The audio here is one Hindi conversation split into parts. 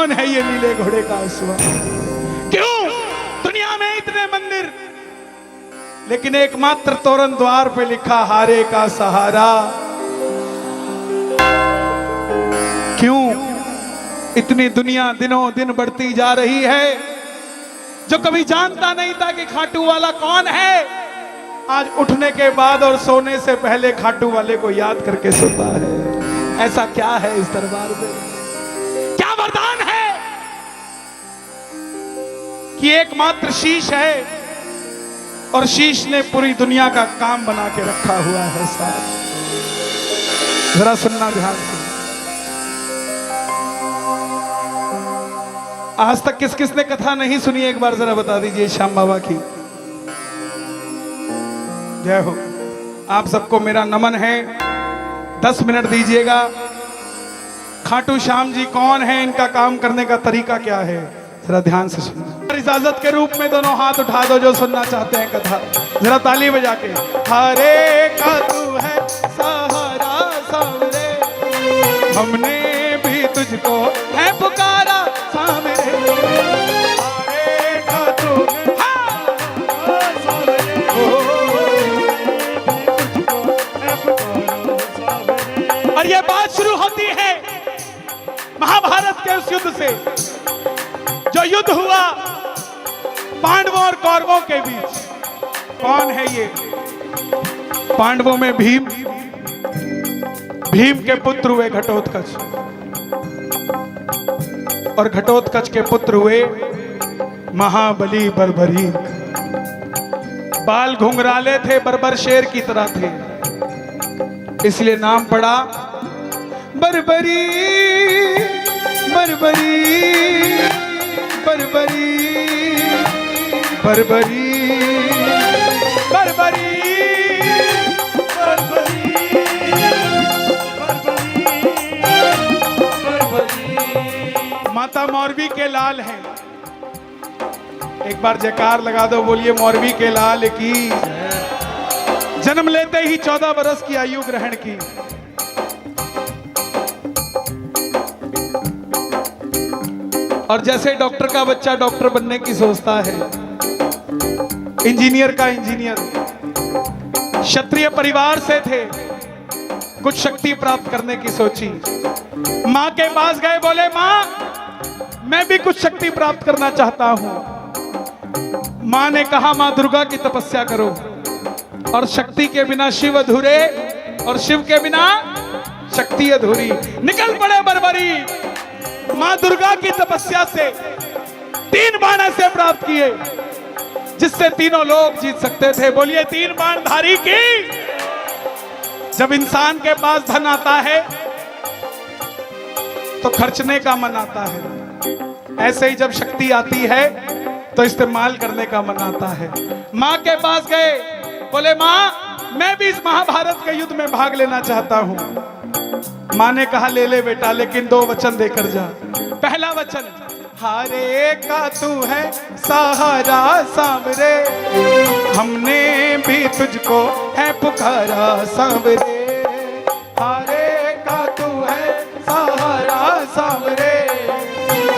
कौन है ये नीले घोड़े का सवार? क्यों दुनिया में इतने मंदिर, लेकिन एकमात्र तोरण द्वार पे लिखा हारे का सहारा। क्यों इतनी दुनिया दिनों दिन बढ़ती जा रही है? जो कभी जानता नहीं था कि खाटू वाला कौन है, आज उठने के बाद और सोने से पहले खाटू वाले को याद करके सोता है। ऐसा क्या है इस दरबार में? क्या वरदान है कि एकमात्र शीश है और शीश ने पूरी दुनिया का काम बना के रखा हुआ है। साहब जरा सुनना ध्यान से। आज तक किस किस ने कथा नहीं सुनी, एक बार जरा बता दीजिए। श्याम बाबा की जय हो। आप सबको मेरा नमन है। 10 मिनट दीजिएगा। खाटू श्याम जी कौन है, इनका काम करने का तरीका क्या है, जरा ध्यान से सुनना। इजाजत के रूप में दोनों हाथ उठा दो जो सुनना चाहते हैं कथा, जरा ताली बजा के। हरे का तू है सहारा सावरे, हमने भी तुझको है पुकारा सावरे। हरे का तू और ये बात शुरू होती है महाभारत के उस युद्ध से, जो युद्ध हुआ पांडवों और कौरवों के बीच। कौन है ये? पांडवों में भीम, भीम के पुत्र हुए घटोत्कच, और घटोत्कच के पुत्र हुए महाबली बर्बरीक। बाल घुंघराले थे, बर्बर शेर की तरह थे, इसलिए नाम पड़ा बर्बरी। बर्बरी बर्बरी बर्बरी बर्बरी बर्बरी। माता मौरवी के लाल हैं। एक बार जयकार लगा दो, बोलिए मौरवी के लाल की। जन्म लेते ही 14 बरस की आयु ग्रहण की। और जैसे डॉक्टर का बच्चा डॉक्टर बनने की सोचता है, इंजीनियर का इंजीनियर, क्षत्रिय परिवार से थे, कुछ शक्ति प्राप्त करने की सोची। मां के पास गए, बोले मां मैं भी कुछ शक्ति प्राप्त करना चाहता हूं। मां ने कहा मां दुर्गा की तपस्या करो, और शक्ति के बिना शिव अधूरे और शिव के बिना शक्ति अधूरी। निकल पड़े बर्बरी। मां दुर्गा की तपस्या से 3 बाण ऐसे प्राप्त किए जिससे तीनों लोग जीत सकते थे। बोलिए 3 बाण धारी की। जब इंसान के पास धन आता है तो खर्चने का मन आता है, ऐसे ही जब शक्ति आती है तो इस्तेमाल करने का मन आता है। मां के पास गए, बोले मां मैं भी इस महाभारत के युद्ध में भाग लेना चाहता हूं। मां ने कहा ले ले बेटा, लेकिन 2 वचन देकर जा। पहला वचन, हारे का तू है सहारा सांवरे, हमने भी तुझको है पुकारा सांवरे। हारे का तू है सहारा सांवरे,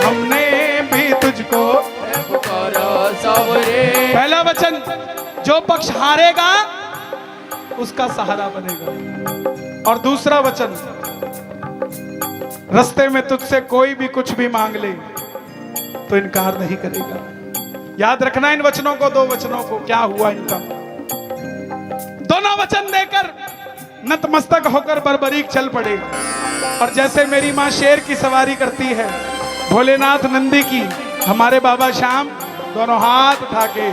हमने भी तुझको है पुकारा सांवरे। पहला वचन, जो पक्ष हारेगा उसका सहारा बनेगा। और दूसरा वचन, रास्ते में तुझसे कोई भी कुछ भी मांग ले तो इनकार नहीं करेगा। याद रखना इन वचनों को, 2 वचनों को। क्या हुआ इनका? दोनों वचन देकर नतमस्तक होकर बर्बरीक चल पड़े। और जैसे मेरी मां शेर की सवारी करती है, भोलेनाथ नंदी की, हमारे बाबा श्याम दोनों हाथ उठा के,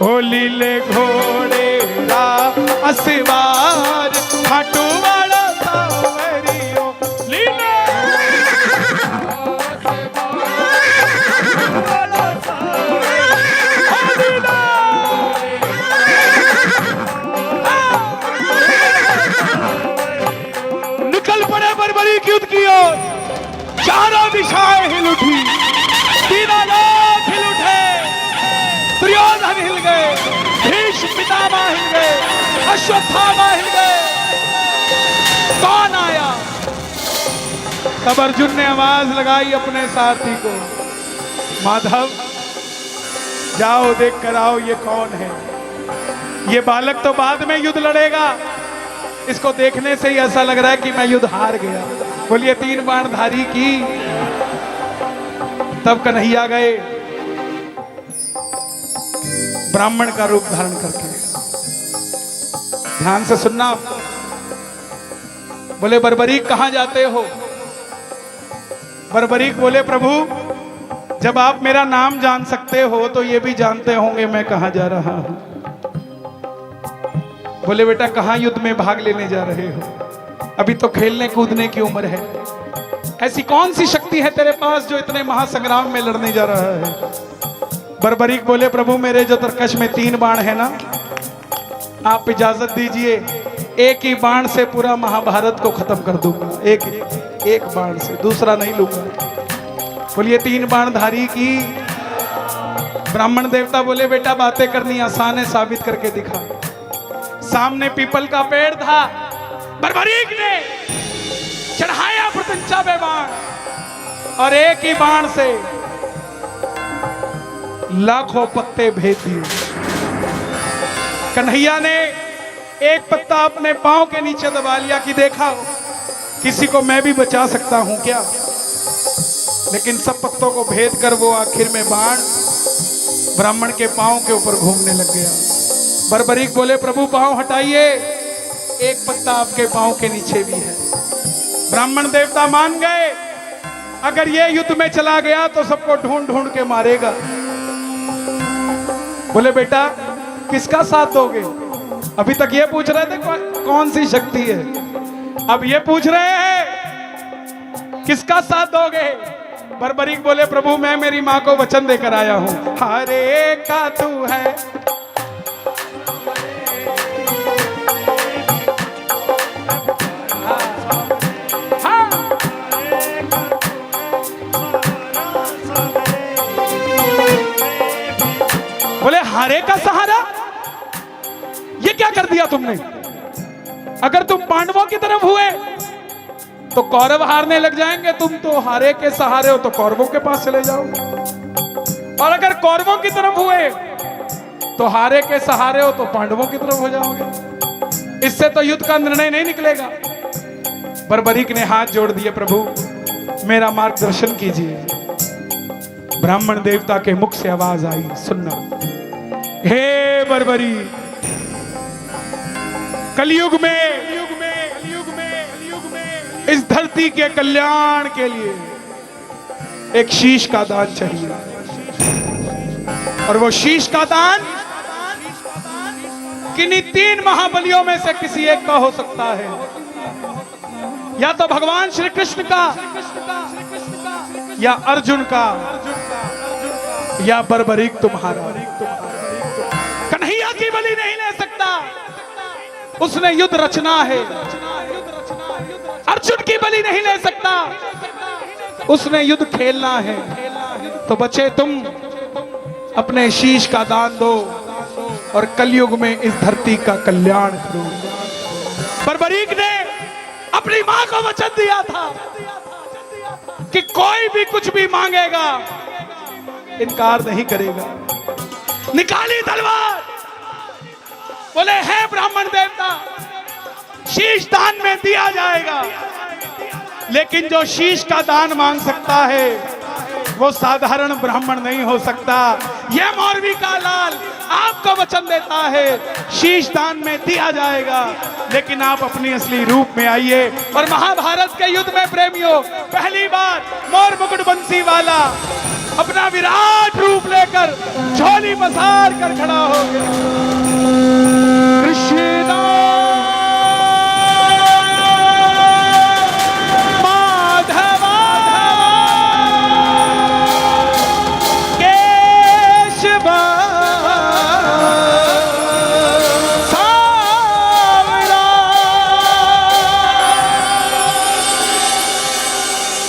ओ लीले घोड़े रा असवार खाटू वाला सांवरियो लीले निकल पड़े बर्बरी युद्ध की ओर। चारों दिशाएं हिल उठी, तीनों लोग हिल उठे। दुर्योधन हिल गए, भीष्म पितामह हिल गए, अश्वत्थामा हिल गए। कौन आया? तब अर्जुन ने आवाज लगाई अपने सारथी को, माधव जाओ देख कर आओ ये कौन है। ये बालक तो बाद में युद्ध लड़ेगा, इसको देखने से ही ऐसा लग रहा है कि मैं युद्ध हार गया। बोलिए 3 बाण धारी की। तब कन्हैया गए ब्राह्मण का रूप धारण करके। ध्यान से सुनना। बोले बर्बरीक कहां जाते हो? बर्बरीक बोले प्रभु जब आप मेरा नाम जान सकते हो तो ये भी जानते होंगे मैं कहां जा रहा हूं। बोले बेटा कहां युद्ध में भाग लेने जा रहे हो? अभी तो खेलने कूदने की उम्र है। ऐसी कौन सी शक्ति है तेरे पास जो इतने महासंग्राम में लड़ने जा रहा है? बर्बरीक बोले प्रभु मेरे जो तरकश में 3 बाण है ना, आप इजाजत दीजिए एक ही बाण से पूरा महाभारत को खत्म कर दूंगा। एक बाण से, दूसरा नहीं लूंगा। बोलिए 3 बाण धारी की। ब्राह्मण देवता बोले बेटा बातें करनी आसान है, साबित करके दिखा। सामने पीपल का पेड़ था, बर्बरीक ने चढ़ाया प्रत्यंचा पे बाण और एक ही बाण से लाखों पत्ते भेज दिए। कन्हैया ने एक पत्ता अपने पांव के नीचे दबा लिया कि देखा किसी को मैं भी बचा सकता हूं क्या। लेकिन सब पत्तों को भेद कर वो आखिर में बाण ब्राह्मण के पांव के ऊपर घूमने लग गया। बर्बरीक बोले प्रभु पांव हटाइए, एक पत्ता आपके पांव के नीचे भी है। ब्राह्मण देवता मान गए, अगर ये युद्ध में चला गया तो सबको ढूंढ ढूंढ के मारेगा। बोले बेटा किसका साथ दोगे? अभी तक ये पूछ रहे थे कौन सी शक्ति है, अब ये पूछ रहे हैं किसका साथ दोगे? बर्बरीक बोले प्रभु मैं मेरी मां को वचन देकर आया हूं, हरे का तू है। बोले हारे का सहारा, ये क्या कर दिया तुमने? अगर तुम पांडवों की तरफ हुए तो कौरव हारने लग जाएंगे, तुम तो हारे के सहारे हो तो कौरवों के पास चले जाओगे। और अगर कौरवों की तरफ हुए तो हारे के सहारे हो तो पांडवों की तरफ हो जाओगे। इससे तो युद्ध का निर्णय नहीं निकलेगा। बर्बरीक ने हाथ जोड़ दिए, प्रभु मेरा मार्गदर्शन कीजिए। ब्राह्मण देवता के मुख से आवाज आई, सुनना। हे बर्बरीक, कलयुग में इस धरती के कल्याण के लिए एक शीश का दान चाहिए, और वो शीश का दान किन्हीं 3 महाबलियों में से किसी एक का हो सकता है। या तो भगवान श्री कृष्ण का, या अर्जुन का, या बर्बरीक तुम्हारा। कन्हैया की बलि नहीं ले सकता, उसने युद्ध रचना है। अर्जुन की बलि नहीं ले सकता, उसने युद्ध खेलना है। तो बच्चे तुम अपने शीश का दान दो और कलयुग में इस धरती का कल्याण करो। बर्बरीक ने अपनी मां को वचन दिया था कि कोई भी कुछ भी मांगेगा इनकार नहीं करेगा। निकाली तलवार, बोले हे ब्राह्मण देवता शीश दान में दिया जाएगा, लेकिन जो शीश का दान मांग सकता है वो साधारण ब्राह्मण नहीं हो सकता। यह मौरवी का लाल आपको वचन देता है शीश दान में दिया जाएगा, लेकिन आप अपनी असली रूप में आइए। और महाभारत के युद्ध में प्रेमियों पहली बार मोर मुकुट बंसी वाला अपना विराट रूप लेकर झोली पसार कर खड़ा हो गया। कृष्ण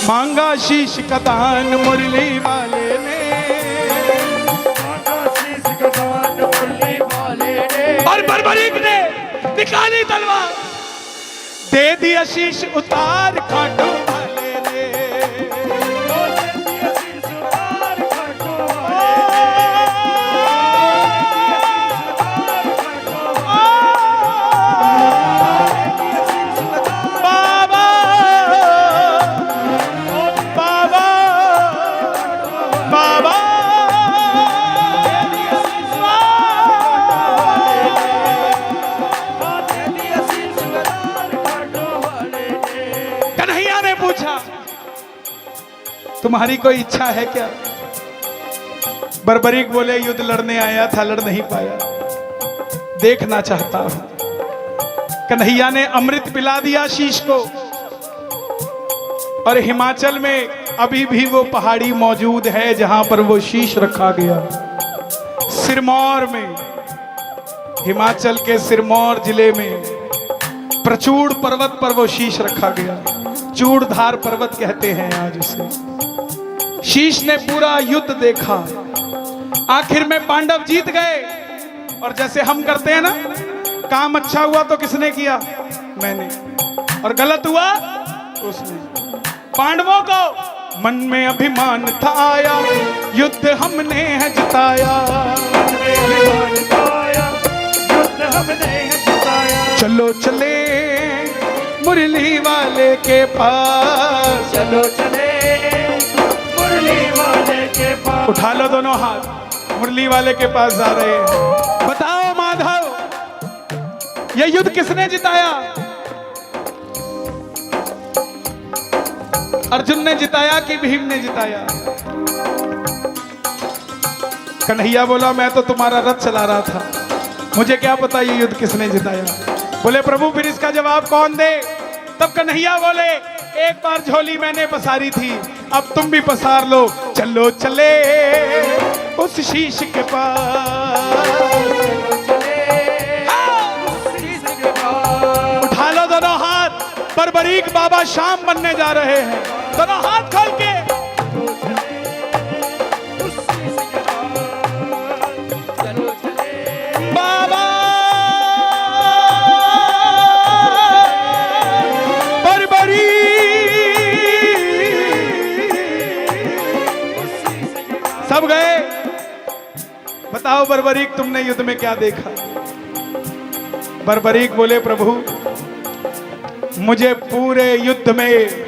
मांगा शीश का दान मुरली वाले ने, मांगा शीश का दान मुरली वाले ने। और बर्बरीक ने निकाली तलवार, दे दिया शीश उतार खाटू वाले ने। तुम्हारी कोई इच्छा है क्या? बर्बरीक बोले, युद्ध लड़ने आया था, लड़ नहीं पाया, देखना चाहता हूं। कन्हैया ने अमृत पिला दिया शीश को, और हिमाचल में अभी भी वो पहाड़ी मौजूद है जहां पर वो शीश रखा गया। सिरमौर में, हिमाचल के सिरमौर जिले में प्रचूड़ पर्वत पर वो शीश रखा गया। चूड़धार पर्वत कहते हैं आज उसे। शीश ने पूरा युद्ध देखा, आखिर में पांडव जीत गए। और जैसे हम करते हैं ना, काम अच्छा हुआ तो किसने किया? मैंने। और गलत हुआ उसने। पांडवों को मन में अभिमान था आया, युद्ध हमने है जिताया, युद्ध हमने है जिताया। चलो चले मुरली वाले के पास, चलो चले मुरली वाले के पास। उठा लो दोनों हाथ, मुरली वाले के पास जा रहे हैं। बताओ माधव, ये युद्ध किसने जिताया? अर्जुन ने जिताया कि भीम ने जिताया? कन्हैया बोला, मैं तो तुम्हारा रथ चला रहा था, मुझे क्या पता ये युद्ध किसने जिताया। बोले, प्रभु फिर इसका जवाब कौन दे? तब कन्हैया बोले, एक बार झोली मैंने पसारी थी, अब तुम भी पसार लो। चलो चले उस शीश के पास, उठा लो दोनों हाथ, बर्बरीक बाबा शाम बनने जा रहे हैं। दोनों हाथ खोल के बाबा बर्बरीक। सब गए। बताओ बर्बरीक, तुमने युद्ध में क्या देखा? बर्बरीक बोले, प्रभु मुझे पूरे युद्ध में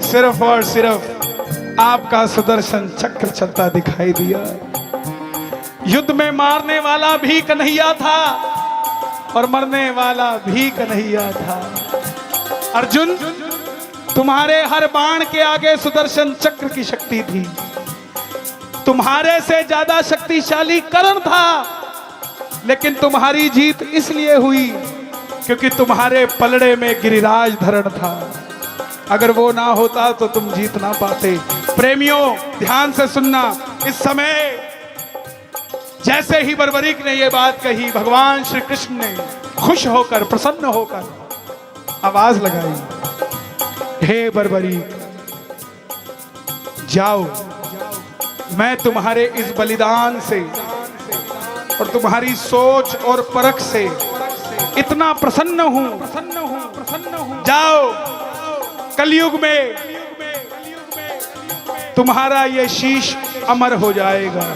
सिर्फ और सिर्फ आपका सुदर्शन चक्र चलता दिखाई दिया। युद्ध में मारने वाला भी कन्हैया था और मरने वाला भी कन्हैया था। अर्जुन, तुम्हारे हर बाण के आगे सुदर्शन चक्र की शक्ति थी। तुम्हारे से ज्यादा शक्तिशाली कर्ण था, लेकिन तुम्हारी जीत इसलिए हुई क्योंकि तुम्हारे पलड़े में गिरिराज धरण था। अगर वो ना होता तो तुम जीत ना पाते। प्रेमियों, ध्यान से सुनना। इस समय जैसे ही बर्बरीक ने ये बात कही, भगवान श्री कृष्ण ने खुश होकर, प्रसन्न होकर आवाज लगाई, हे बर्बरीक, जाओ, मैं तुम्हारे इस बलिदान से और तुम्हारी सोच और परख से इतना प्रसन्न हूं। जाओ, कलयुग में तुम्हारा ये शीश अमर हो जाएगा।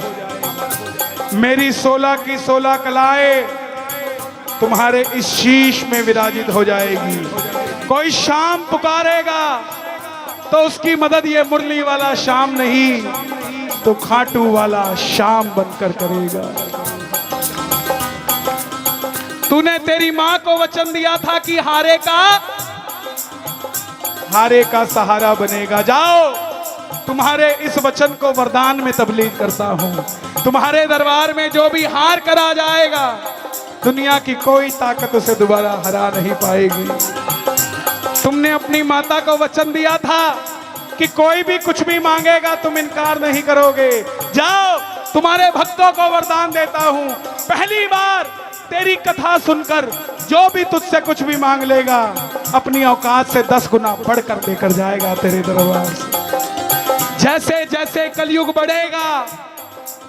मेरी 16 की 16 कलाएं तुम्हारे इस शीश में विराजित हो जाएगी। कोई शाम पुकारेगा तो उसकी मदद ये मुरली वाला शाम नहीं, तो खाटू वाला शाम बनकर करेगा। तूने तेरी मां को वचन दिया था कि हारे का सहारा बनेगा। जाओ, तुम्हारे इस वचन को वरदान में तब्लीग करता हूं। तुम्हारे दरबार में जो भी हार करा जाएगा, दुनिया की कोई ताकत उसे दोबारा हरा नहीं पाएगी। तुमने अपनी माता को वचन दिया था कि कोई भी कुछ भी मांगेगा तुम इनकार नहीं करोगे। जाओ, तुम्हारे भक्तों को वरदान देता हूं, पहली बार तेरी कथा सुनकर जो भी तुझसे कुछ भी मांग लेगा, अपनी औकात से 10 गुना बढ़कर लेकर जाएगा तेरे दरबार से। जैसे जैसे कलयुग बढ़ेगा,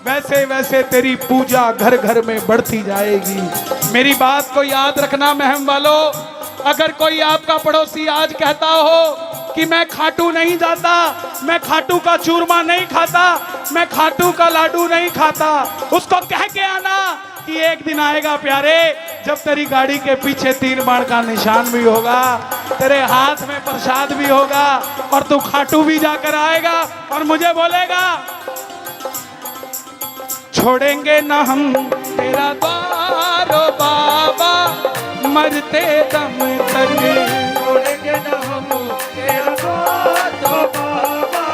वैसे वैसे तेरी पूजा घर घर में बढ़ती जाएगी। मेरी बात को याद रखना महम वालों। अगर कोई आपका पड़ोसी आज कहता हो कि मैं खाटू नहीं जाता, मैं खाटू का चूरमा नहीं खाता, मैं खाटू का लाडू नहीं खाता, उसको कह के आना कि एक दिन आएगा प्यारे, जब तेरी गाड़ी के पीछे 3 बाण का निशान भी होगा, तेरे हाथ में प्रसाद भी होगा और तू खाटू भी जाकर आएगा और मुझे बोलेगा, छोड़ेंगे ना हम तेरा द्वार ओ बाबा, मरते दम तक छोड़ेंगे ना हम तेरा द्वार ओ बाबा,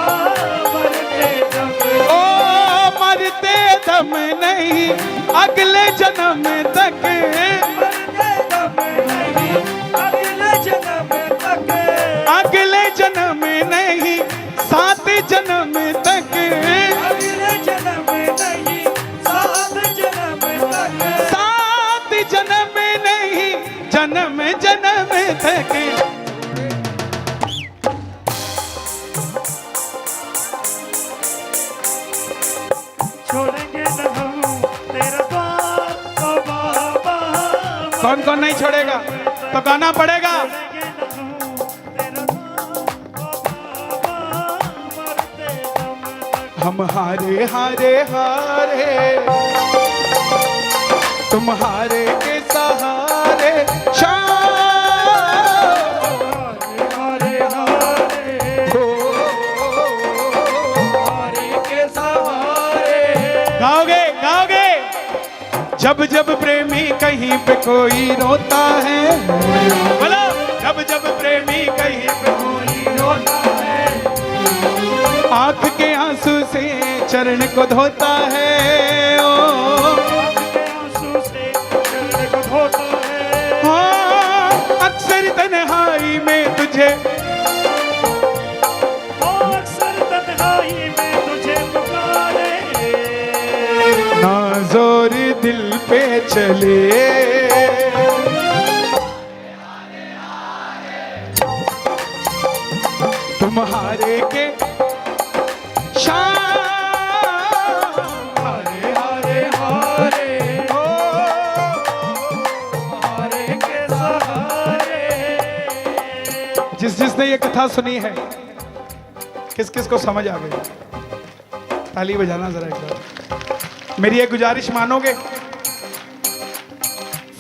नहीं अगले जन्म तक, अगले जन्म नहीं 7 जन्म तक, 7 जन्म नहीं जन्म जन्म तक। छोड़ेंगे न हम तेरा बाप ओ बाबा। कौन कौन नहीं छोड़ेगा? तो गाना पड़ेगा। हम हारे हारे हारे, तुम हारे के सहारे, हारे हारे हो हारे के सहारे। गाओगे गाओगे। जब जब प्रेमी कहीं पे कोई रोता है, बोलो जब जब प्रेमी कहीं पे कोई रोता है, आंख के आंसू से चरण को धोता है, ओ आंसू से चरण को धोता है। हाँ, अक्सर तन्हाई में तुझे, अक्सर तन्हाई में तुझे पुकारे, ना जोर दिल पे चले। तुम्हारे के हारे हारे हारे हो हारे के सहारे। जिसने ये कथा सुनी है, किस किस को समझ आ गई? ताली बजाना जरा एक बार। मेरी एक गुजारिश मानोगे?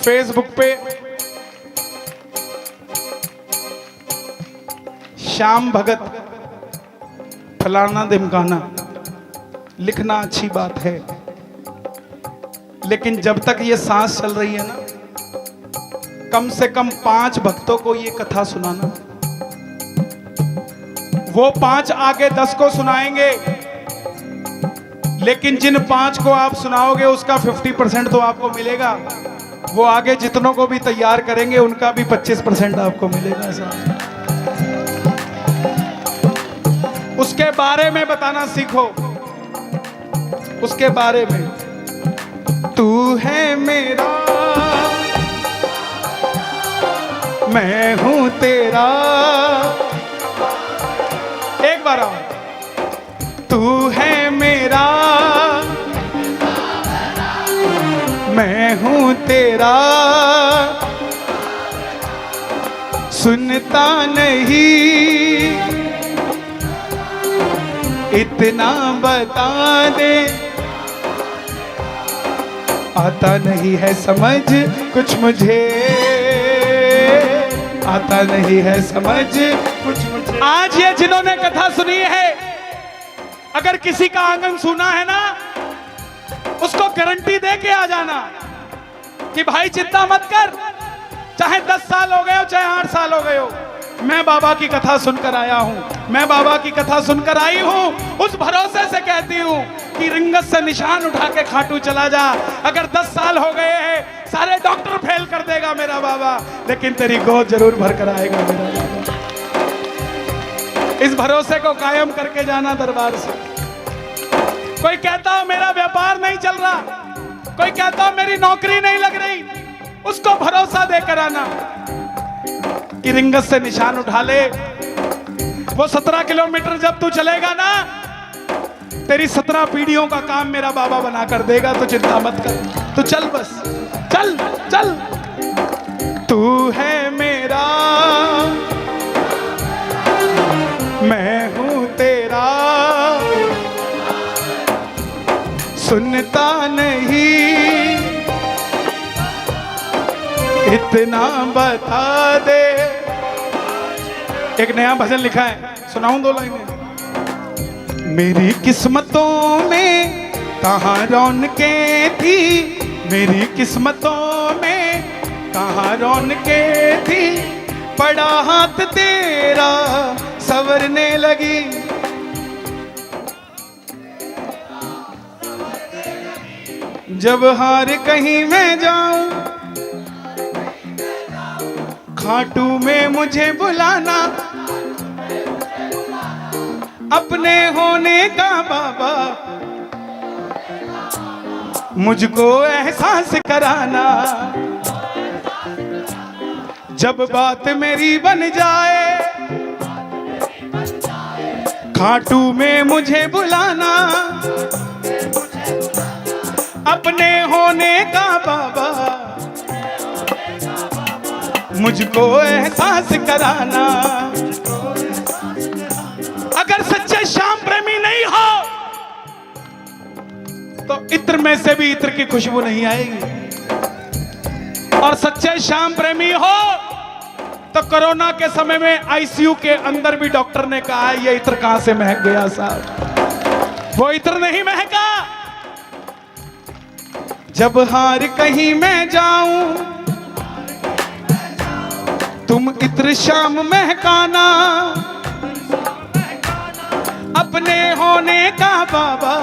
फेसबुक पे श्याम भगत फलाना दिमकाना लिखना अच्छी बात है, लेकिन जब तक ये सांस चल रही है ना, कम से कम 5 भक्तों को ये कथा सुनाना। वो 5 आगे 10 को सुनाएंगे, लेकिन जिन 5 को आप सुनाओगे उसका 50% तो आपको मिलेगा। वो आगे जितनों को भी तैयार करेंगे उनका भी 25% आपको मिलेगा साहब। उसके बारे में बताना सीखो, उसके बारे में। तू है मेरा, मैं हूं तेरा। एक बार आओ। तू है मेरा, मैं हूं तेरा, सुनता नहीं इतना बता दे, आता नहीं है समझ कुछ मुझे, आता नहीं है समझ कुछ मुझे। आज ये जिन्होंने कथा सुनी है, अगर किसी का आंगन सुना है ना, उसको गारंटी दे के आ जाना कि भाई चिंता मत कर, चाहे 10 साल हो गए हो चाहे 8 साल हो गए हो, मैं बाबा की कथा सुनकर आया हूं, मैं बाबा की कथा सुनकर आई हूं। उस भरोसे से कहती हूं कि रिंगत से निशान उठा के खाटू चला जा। अगर 10 साल हो गए हैं, सारे डॉक्टर फेल कर देगा मेरा बाबा, लेकिन तेरी गोद जरूर भर कर आएगा मेरा बाबा। इस भरोसे को कायम करके जाना दरबार से। कोई कहता हो मेरा व्यापार नहीं चल रहा, कोई कहता हो मेरी नौकरी नहीं लग रही, उसको भरोसा देकर आना कि रिंगत से निशान उठा ले। वो 17 किलोमीटर जब तू चलेगा ना, तेरी 17 पीढ़ियों का काम मेरा बाबा बना कर देगा। तो चिंता मत कर, तू चल, बस चल चल। तू है मेरा, मैं हूं तेरा, सुनता नहीं इतना बता दे। एक नया भजन लिखा है, सुनाऊं 2 लाइनें। मेरी किस्मतों में कहाँ रौनकें थी, मेरी किस्मतों में कहाँ रौनकें थी, पड़ा हाथ तेरा संवरने लगी। जब हार कहीं मैं जाऊं, खाटू में मुझे बुलाना, अपने होने का बाबा मुझको एहसास कराना। जब बात मेरी बन जाए, खाटू में मुझे बुलाना, अपने होने का बाबा मुझको एहसास कराना। अगर सच्चे श्याम प्रेमी नहीं हो तो इत्र में से भी इत्र की खुशबू नहीं आएगी, और सच्चे श्याम प्रेमी हो तो कोरोना के समय में आईसीयू के अंदर भी डॉक्टर ने कहा ये इत्र कहां से महक गया साहब, वो इत्र नहीं महका। जब हार कहीं मैं जाऊं, तुम इत्र शाम महकाना, अपने होने का बाबा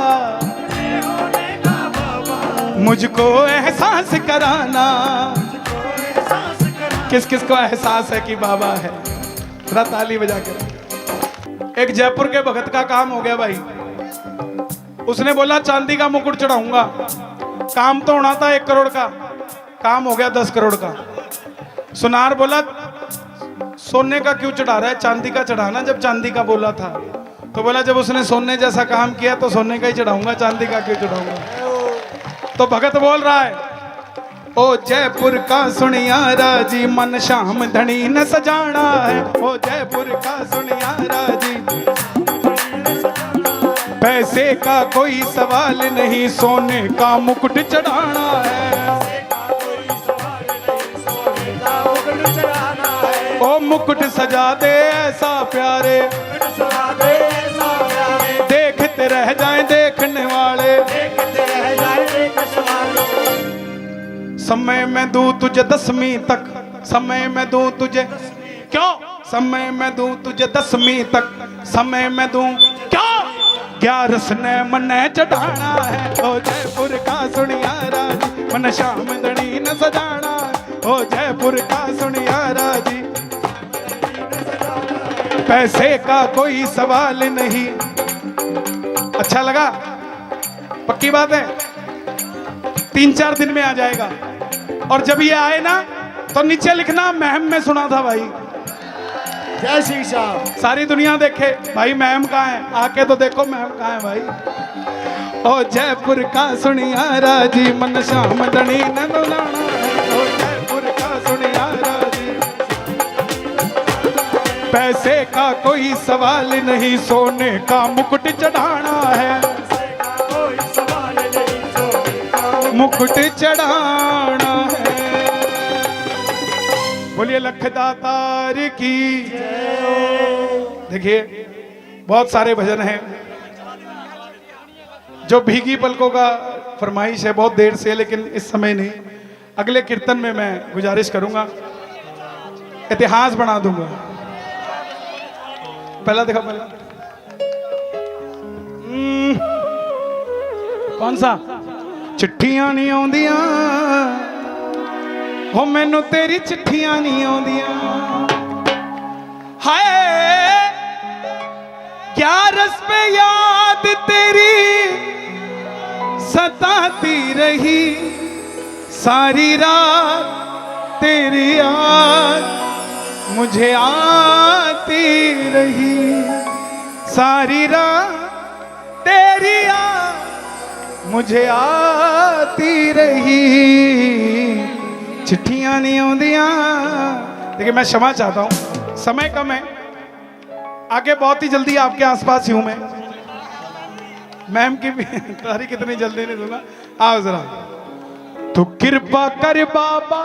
मुझको एहसास कराना। किस किस को एहसास है कि बाबा है? जरा ताली बजा के। एक जयपुर के भगत का काम हो गया भाई, उसने बोला चांदी का मुकुट चढ़ाऊंगा। काम तो होना था 1 करोड़ का, काम हो गया 10 करोड़ का। सुनार बोला सोने का क्यों चढ़ा रहा है, चांदी का चढ़ाना जब चांदी का बोला था। तो बोला जब उसने सोने जैसा काम किया तो सोने का ही चढ़ाऊंगा, चांदी का क्यों चढ़ाऊंगा। तो भगत बोल रहा है, ओ जयपुर का सुनियारा जी, मन श्याम धनी न सजाना है। ओ जयपुर का सुनियारा जी, पैसे का कोई सवाल नहीं, सोने का मुकुट चढ़ाना है। ओ मुकुट सजा दे ऐसा प्यारे, देखते रह जाएं देखने वाले। समय मैं दूं तुझे 10वीं तक, समय मैं दूं तुझे क्यों, समय मैं दूं तुझे 10वीं तक, समय मैं दूं क्यों, 11 ने मने चढ़ाना है। ओ जयपुर का सुनियारा जी, मन श्याम धनी न सजाना। ओ जयपुर का सुनियारा जी, पैसे का कोई सवाल नहीं। अच्छा लगा? पक्की बात है, 3-4 दिन में आ जाएगा। और जब ये आए ना तो नीचे लिखना महम में सुना था भाई। जय श्री श्याम। सारी दुनिया देखे भाई महम कहाँ है, आके तो देखो महम कहाँ है भाई। ओ जयपुर का सुनियारा जी, मन श्याम धनी न बुलाना है। ओ जयपुर का सुनियारा जी, पैसे का कोई सवाल नहीं, सोने का मुकुट चढ़ाना है। मुकुट चढ़ाना है। बोलिए लखदातार की। देखिए बहुत सारे भजन हैं जो भीगी पलकों का फरमाइश है, बहुत देर से, लेकिन इस समय नहीं। अगले कीर्तन में मैं गुजारिश करूंगा, इतिहास बना दूंगा। पहला देखो, पहला कौन सा? चिट्ठियां नहीं आउंदियां हो मैनू तेरी चिट्ठियां नहीं आउंदियां। हाय क्या रस पे याद तेरी सताती रही, सारी रात तेरी याद मुझे आती रही, सारी रात तेरी याद मुझे आती रही। चिट्ठियां नहीं आउंदियां। देखिए मैं क्षमा चाहता हूं, समय कम है, आगे बहुत ही जल्दी आपके आसपास ही हूं मैं। मैम की भी तारीख कितनी जल्दी नहीं दूंगा। आओ जरा। तो कृपा कर बाबा।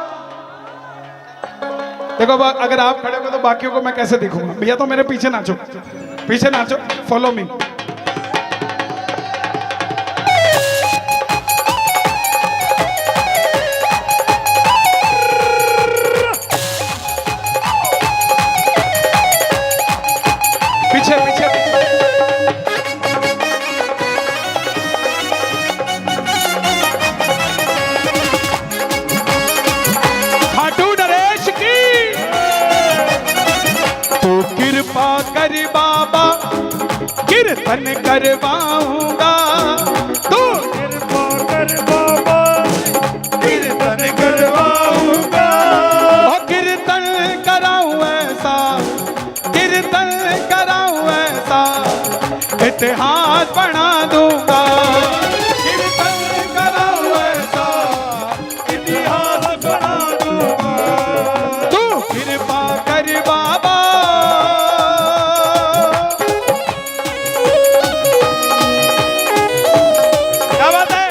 देखो अगर आप खड़े हो तो बाकियों को मैं कैसे देखूंगा? भैया तो मेरे पीछे नाचो, पीछे नाचो, फॉलो मी। पीछे पीछे कीर्तन करवाऊंगा। तू कृपा कर बाबा कीर्तन करवाऊंगा। ओ कीर्तन कराऊं ऐसा, कीर्तन कराऊं ऐसा, इतिहास बना दूंगा। कीर्तन कराऊं ऐसा, इतिहास बना दूंगा। तू कृपा कर बाबा। क्या बात है?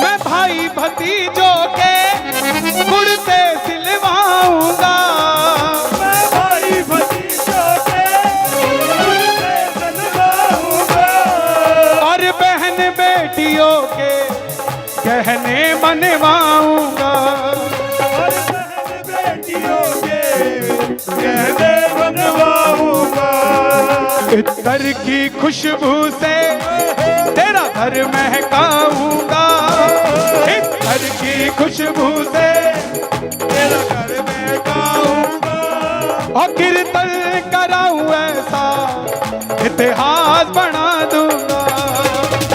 मैं भाई भतीजों के कुर्ते सिलवाऊंगा। मैं भाई भतीजों के कुर्ते सिलवाऊंगा। और बहन बेटियों के गहने बनवाऊंगा। और बहन बेटियों के गहने बनवाऊंगा। इत्तर की खुशबू से तेरा घर महकाऊंगा। इत्तर की खुशबू से तेरा घर महकाऊंगा। और कीर्तन कराऊं ऐसा, इतिहास बना दूंगा।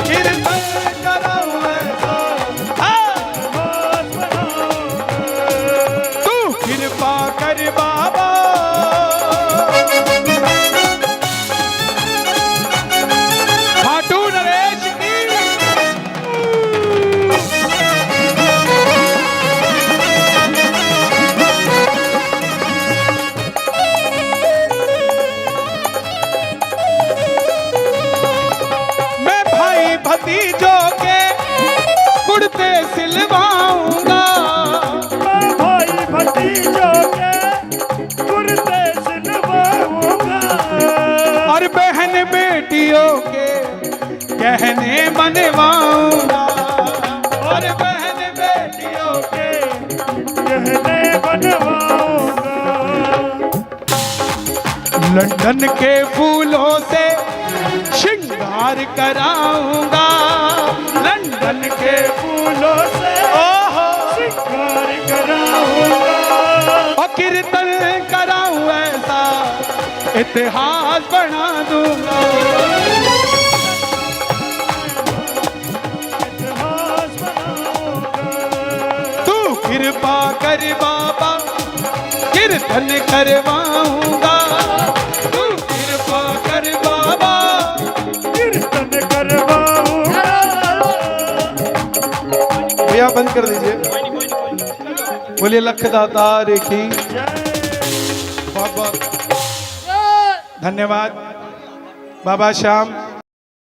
कीर्तन कराऊं ऐसा, इतिहास बनाऊंगा। तू कृपा कर बाबा। खाटू नरेश की मैं भाई भतीजों के कुर्ते सिलवाऊंगा। मैं भाई भतीजों के कुर्ते सिलवाऊंगा। और बहन बेटियों के गहने बनवाऊंगा। और बहन बेटियों के गहने बनवाऊंगा। लंदन के फूलों से श्रृंगार कराऊंगा। लंदन के फूलों से ओहो शिकार कराऊंगा। और कीर्तन कराऊं ऐसा, इतिहास बना दूंगा। इतिहास बनाऊंगा। तू कृपा कर बाबा, कीर्तन करवाऊंगा। तू कृपा कर बाबा। कीर्तन करवाऊंगा। भैया बंद कर दीजिए। बोलिए लख दातार की बहुत बहुत धन्यवाद। बाबा श्याम